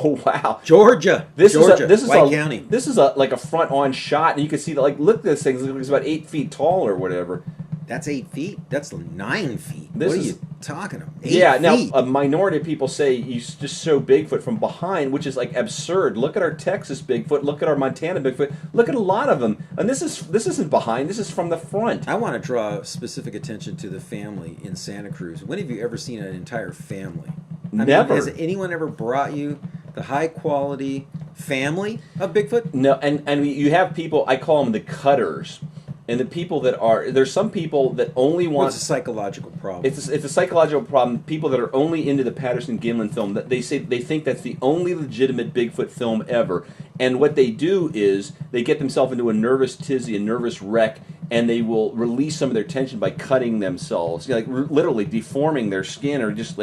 Oh wow, Georgia. This Georgia. is this is White County. This is like a front-on shot, and you can see that. Like, look at this thing. It's about 8 feet tall or whatever. That's 8 feet. That's 9 feet. This what are is- you talking about? 8 Yeah, now feet. a minority of people say you just show Bigfoot from behind, which is like absurd. Look at our Texas Bigfoot. Look at our Montana Bigfoot. Look at a lot of them, and this isn't behind. This is from the front. I want to draw specific attention to the family in Santa Cruz. When have you ever seen an entire family? Never. Has anyone ever brought you the high quality family of Bigfoot? No, and you have people. I call them the cutters, and the people that are there's some people that only want. What's a psychological problem? It's a psychological problem. People that are only into the Patterson-Gimlin film, that they think that's the only legitimate Bigfoot film ever. And what they do is they get themselves into a nervous tizzy, a nervous wreck, and they will release some of their tension by cutting themselves, like literally deforming their skin, or just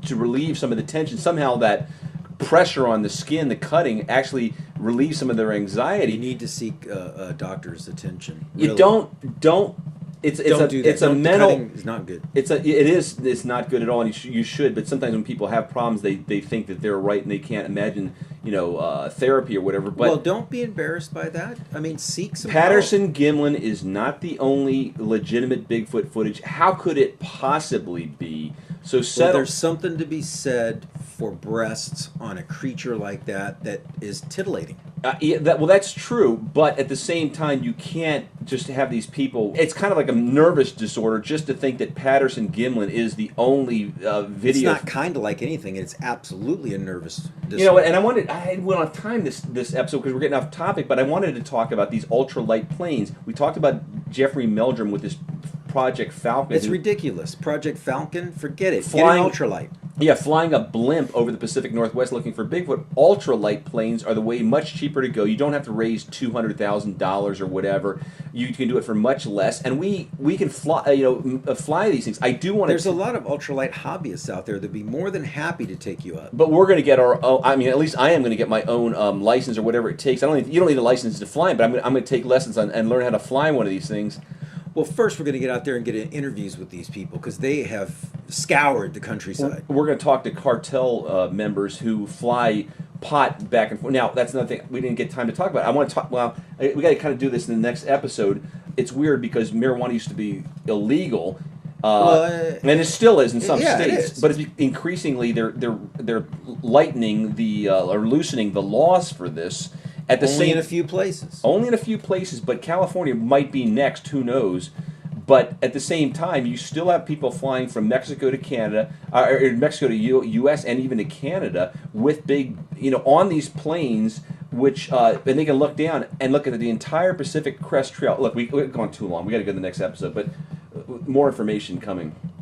to relieve some of the tension. Somehow that pressure on the skin, the cutting, actually relieves some of their anxiety. You need to seek a doctor's attention. You really. don't. It's a mental. Cutting is not good. It's not good at all, and you should. But sometimes when people have problems, they think that they're right and they can't imagine therapy or whatever. But Well, don't be embarrassed by that. I mean, seek some Patterson-Gimlin is not the only legitimate Bigfoot footage. How could it possibly be? So Well, there's something to be said for breasts on a creature like that is titillating. That's true, but at the same time, you can't just have these people. It's kind of like a nervous disorder just to think that Patterson-Gimlin is the only video. It's not kind of like anything. It's absolutely a nervous disorder. And I went off time this episode because we're getting off topic, but I wanted to talk about these ultralight planes. We talked about Jeffrey Meldrum with this Project Falcon. It's ridiculous. Project Falcon, forget it. Flying- Get an ultralight. Yeah, flying a blimp over the Pacific Northwest looking for Bigfoot. Ultralight planes are the way much cheaper to go. You don't have to raise $200,000 or whatever. You can do it for much less, and we can fly fly these things. I do want to. There's a lot of ultralight hobbyists out there that'd be more than happy to take you up. But we're going to get our own. I mean, at least I am going to get my own license or whatever it takes. You don't need a license to fly, but I'm going to take lessons and learn how to fly one of these things. Well, first we're going to get out there and get interviews with these people because they have scoured the countryside. We're going to talk to cartel members who fly pot back and forth. Now, that's another thing we didn't get time to talk about. I want to talk. Well, we got to kind of do this in the next episode. It's weird because marijuana used to be illegal. And it still is in some states, but it's increasingly they're lightening or loosening the laws for this. Only in a few places. Only in a few places, but California might be next. Who knows? But at the same time, you still have people flying from Mexico to Canada, or Mexico to U.S. and even to Canada with big, on these planes. Which and they can look down and look at the entire Pacific Crest Trail. Look, we've gone too long. We got to go to the next episode, but more information coming.